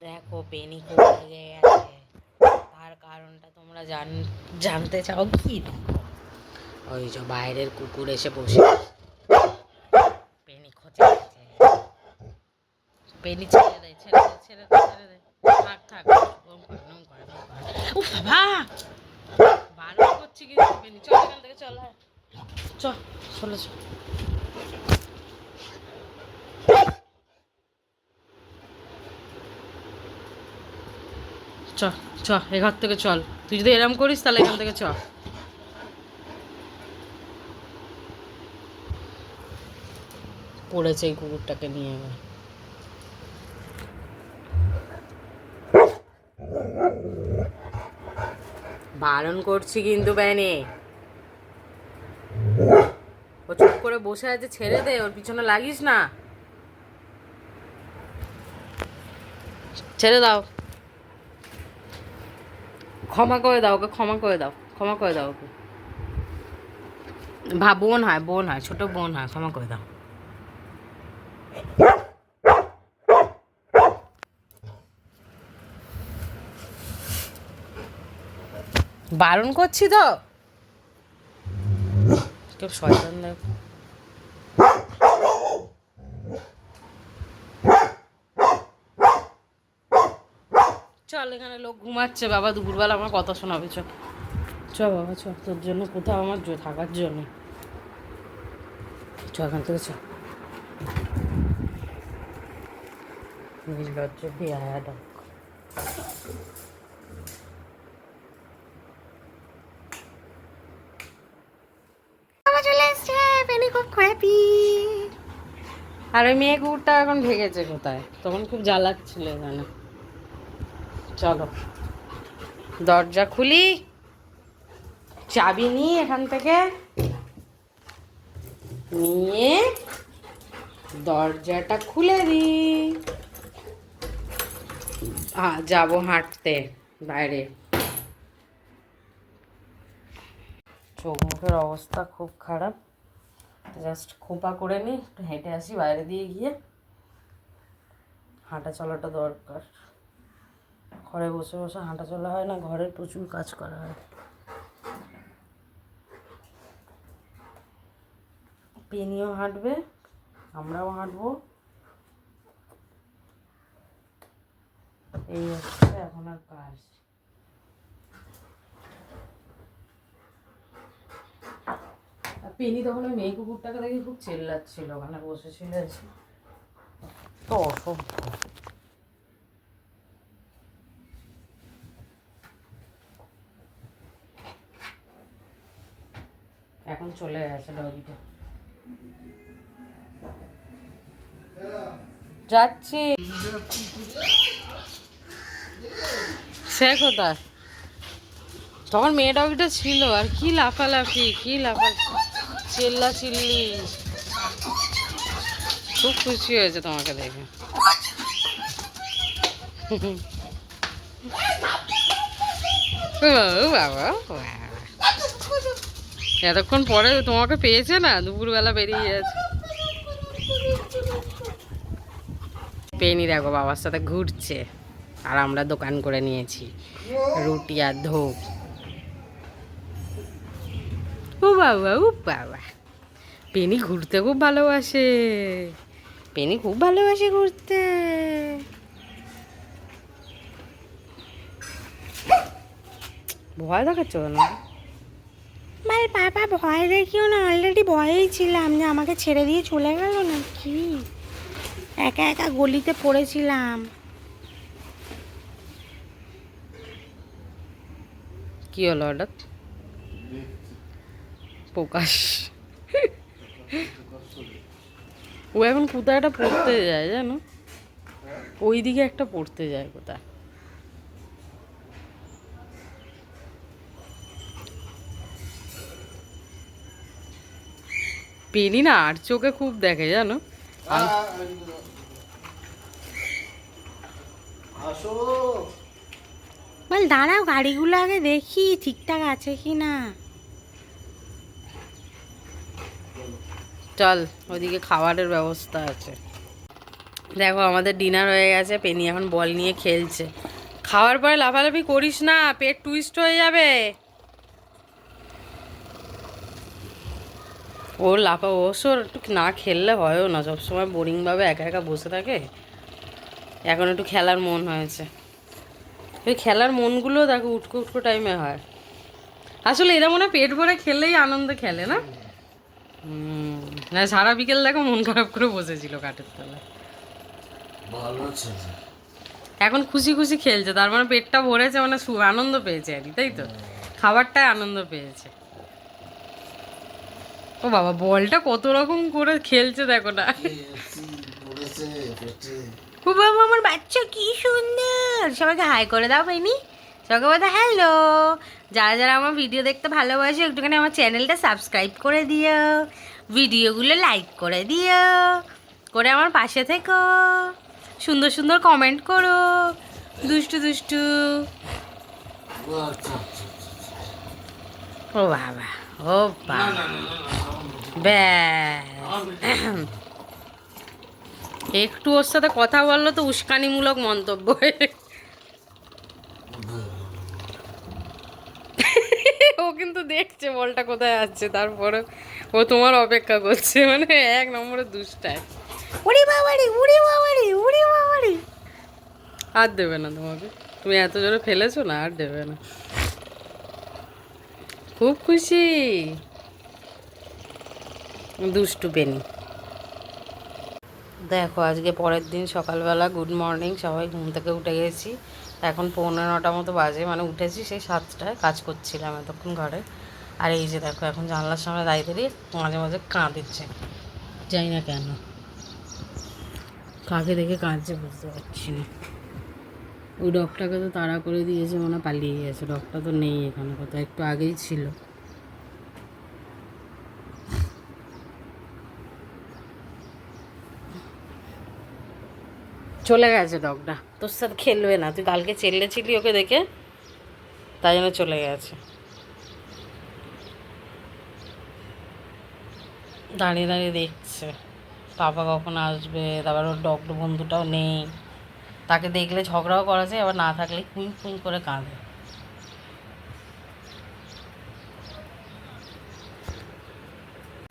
দেখো পেনি খুব রেগে গেছে। তার কারণটা তোমরা জানতে চাও কি? ওই যে বাইরের কুকুর এসে বসে পেনি খোঁচে গেছে। পেনি ছেড়ে দে, ছেড়ে দে, ছেড়ে দে, ছেড়ে দে। থাক থাক, ওরম করে, ওরম করে, ওরম করে। উফ বাবা, বারণ করছি কিন্তু পেনি, চল এখান থেকে, চল, হ্যাঁ চল, চলে চল। চ চ, এ ঘর থেকে চল। তুই যদি এরম করিস তাহলে এখান থেকে চ। পড়েছে এই কুকুরটাকে নিয়ে। বারণ করছি কিন্তু বেনে, ও চুপ করে বসে আছে, ছেড়ে দে, ওর পিছনে লাগিস না। ছেড়ে দাও, ক্ষমা করে দাও ওকে, ক্ষমা করে দাও, ক্ষমা করে দাও ওকে। বোন হয়, বোন হয়, ছোট বোন হয়, ক্ষমা করে দাও। বারণ করছি তো, কেউ শয়তান দেখ। চল, এখানে লোক ঘুমাচ্ছে বাবা, দুপুরবেলা আমার কথা শোনাবে। চ চ বাবা, চ, তোর জন্য কোথাও আমার থাকার জন্য। চ এখান থেকে, চ। নির্লজ্জ বেহায়া ডাক। চলে এসছে পেনি, খুব হ্যাপি। আর ওই মেয়ে কুকুরটা এখন ভেগেছে কোথায়, তখন খুব জ্বালাচ্ছিল এখানে। চলো দরজা খুলি, চাবি নিই এখান থেকে, নিয়ে দরজাটা খুলে দিই। যাবো হাঁটতে বাইরে। চোখ মুখের অবস্থা খুব খারাপ, জাস্ট খোপা করে নিই, একটু হেঁটে আসি বাইরে দিয়ে গিয়ে। হাঁটা চলাটা দরকার, ঘরে বসে বসে হাঁটা চলা হয় না, ঘরে প্রচুর কাজ করা হয়। পেনিও হাঁটবে, আমরাও হাঁটবো, এই হচ্ছে এখন আর কাজ। পেনি তখন ওই মেয়ে কুকুরটাকে দেখে খুব চেল্লাচ্ছিল, ওখানে বসেছিল এসে, তো অসভ্য। এখন চলে গেছে ডগিটা, যাচ্ছি। সে কোথায়? তখন মেয়ে ডগিটা ছিল, আর কি লাফালাফি, কি চিল্লা চিল্লি। খুব খুশি হয়েছে তোমাকে দেখে। বাবা, এতক্ষণ পরে তোমাকে পেয়েছে না, দুপুরবেলা বেরিয়ে যাচ্ছে। পেনি দেখো বাবার সাথে ঘুরছে, আর আমরা দোকান করে নিয়েছি রুটি আর ধূপ। ও বাবা, ও বাবা, পেনি ঘুরতে খুব ভালোবাসে, পেনি খুব ভালোবাসে ঘুরতে। ভয় দেখাচ্ছ না? মাল বাবা, ভয় দেখিও না, অলরেডি ভয়েই ছিলাম যে আমাকে ছেড়ে দিয়ে চলে গেল না কি, একা একা গলিতে পড়েছিলাম। কি হলো হঠাৎ? প্রকাশ ও এখন কোথায় একটা পড়তে যায় জানো, ওই দিকে একটা পড়তে যায় কোথায়। পেনি না আর চোখে খুব দেখে জানো। বল দাঁড়াও, গাড়িগুলো আগে দেখি ঠিকঠাক আছে কি না। চল, ওইদিকে খাবারের ব্যবস্থা আছে। দেখো আমাদের ডিনার হয়ে গেছে, পেনি এখন বল নিয়ে খেলছে। খাওয়ার পরে লাফালাফি করিস না, পেট টুইস্ট হয়ে যাবে। ওর লাফা ওসর একটু না খেললে হয়ও না, সবসময় বোরিংভাবে একা একা বসে থাকে। এখন একটু খেলার মন হয়েছে। ওই খেলার মনগুলো দেখো উটকো উটকো টাইমে হয়। আসলে এরা মনে হয় পেট ভরে খেললেই আনন্দে খেলে না। না সারা বিকেল দেখো মন খারাপ করে বসেছিল কাঠের তলায়। এখন খুশি খুশি খেলছে, তার মানে পেটটা ভরেছে, মানে আনন্দ পেয়েছে আর কি, তাই তো? খাবারটায় আনন্দ পেয়েছে। ও বাবা, বলটা কত রকম করে খেলছে দেখো না। ও বাবা, আমার বাচ্চা কি সুন্দর। সবাইকে হাই করে দাও পেনি, সবাইকে বলতে হ্যালো। যারা যারা আমার ভিডিও দেখতে ভালোবাসে একটুখানি আমার চ্যানেলটা সাবস্ক্রাইব করে দিও, ভিডিওগুলো লাইক করে দিও, করে আমার পাশে থেকো, সুন্দর সুন্দর কমেন্ট করো, দুষ্টু দুষ্টু। ও বাবা, ও বাবা, ব্যাস একটু ওর সাথে কথা বললো তো উস্কানিমূলক মন্তব্য। ও কিন্তু দেখছে বলটা কোথায় আছে, তারপরে ও তোমার অপেক্ষা করছে, মানে 1 নম্বরে দুষ্টায়। উড়ি বাবারি, উড়ি বাবারি, উড়ি বাবারি। আর দেবে না তোমাকে, তুমি এত জোরে ফেলেছো না, আর দেবে না। খুব খুশি দুষ্টু পেনি। দেখো আজকে পরের দিন সকালবেলা, গুড মর্নিং। সবাই ঘুম থেকে উঠে গেছি, এখন 8:45 মতো বাজে, মানে উঠেছি সেই 7টায়, কাজ করছিলাম এতক্ষণ ঘরে। আর এই যে দেখো এখন জানলার সামনে দাঁড়িয়ে দাঁড়িয়ে মাঝে মাঝে কাঁদছে, জানি না কেন, কাকে দেখে কাঁদছে বুঝতে পারছি না। ওই ডগটাকে তো তাড়া করে দিয়েছে, মনে পালিয়ে গেছে। ডগটা তো নেই এখানে, কোথাও একটু আগেই ছিল। চলে গেছে ডগটা, তোর সাথে খেলবে না, তুই কালকে চেল্লেছিলি ওকে দেখে, তাই জন্য চলে গেছে। দাঁড়িয়ে দাঁড়িয়ে দেখছে পাপা কখন আসবে, তারপর ওর ডগ বন্ধুটাও নেই, তাকে দেখলে ঝগড়াও করা যায়, আবার না থাকলে কুইং কুইং করে কাঁদে।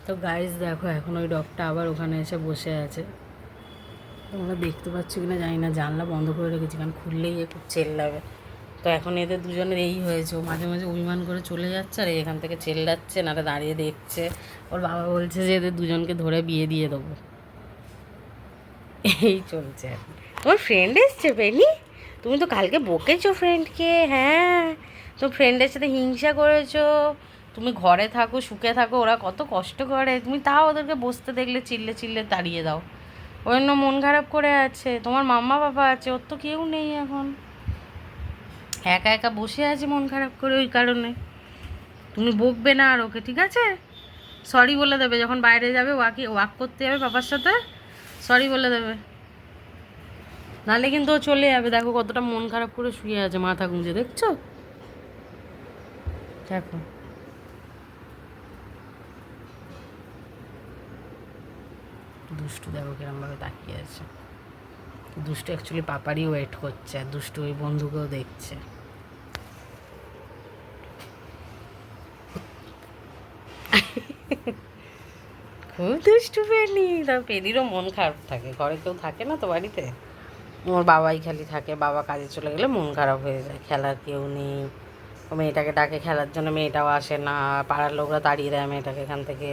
তো গাইস দেখো এখন ওই ডগটা আবার ওখানে এসে বসে আছে, তোমরা দেখতে পাচ্ছ কিনা জানি না, জানলা বন্ধ করে রেখেছি কারণ খুললেই খুব চেল্লাবে। তো এখন এদের দুজনের এই হয়েছে, ও মাঝে মাঝে অভিমান করে চলে যাচ্ছে, আর এখান থেকে চেল্লাচ্ছে, না দাঁড়িয়ে দেখছে। ওর বাবা বলছে যে এদের দুজনকে ধরে বিয়ে দিয়ে দেবো, এই চলছে আর কি। তোমার ফ্রেন্ড এসছে পেনি, তুমি তো কালকে বকেছো ফ্রেন্ডকে। হ্যাঁ, তো ফ্রেন্ডের সাথে হিংসা করেছো। তুমি ঘরে থাকো, সুখে থাকো, ওরা কত কষ্ট করে, তুমি তাও ওদেরকে বসতে দেখলে চিল্লে চিল্লে তাড়িয়ে দাও। ওই জন্য মন খারাপ করে আছে। তোমার মাম্মা বাবা আছে, ওর তো কেউ নেই এখন, একা একা বসে আছে মন খারাপ করে, ওই কারণে। তুমি বকবে না আর ওকে, ঠিক আছে? সরি বলে দেবে যখন বাইরে যাবে, ওয়াক করতে যাবে পাপার সাথে, সরি বলে দেবে, নাহলে কিন্তু ও চলে যাবে। দেখো কতটা মন খারাপ করে শুয়ে আছে, মাথা গুঁজে, দেখছো? দেখো দুষ্টু, দেখো কিরমভাবে তাকিয়ে আছে। দুষ্টু অ্যাকচুয়ালি পাপারই ওয়েট করছে, আর দুষ্টু ওই বন্ধুকেও দেখছে। খুব দুষ্টু পেনি, তার পেনিরও মন খারাপ থাকে, ঘরে কেউ থাকে না তো বাড়িতে, ওর বাবাই খালি থাকে, বাবা কাজে চলে গেলে মন খারাপ হয়ে যায়, খেলার কেউ নেই। ও মেয়েটাকে ডাকে খেলার জন্য, মেয়েটাও আসে না, পাড়ার লোকরা তাড়িয়ে দেয় মেয়েটাকে এখান থেকে।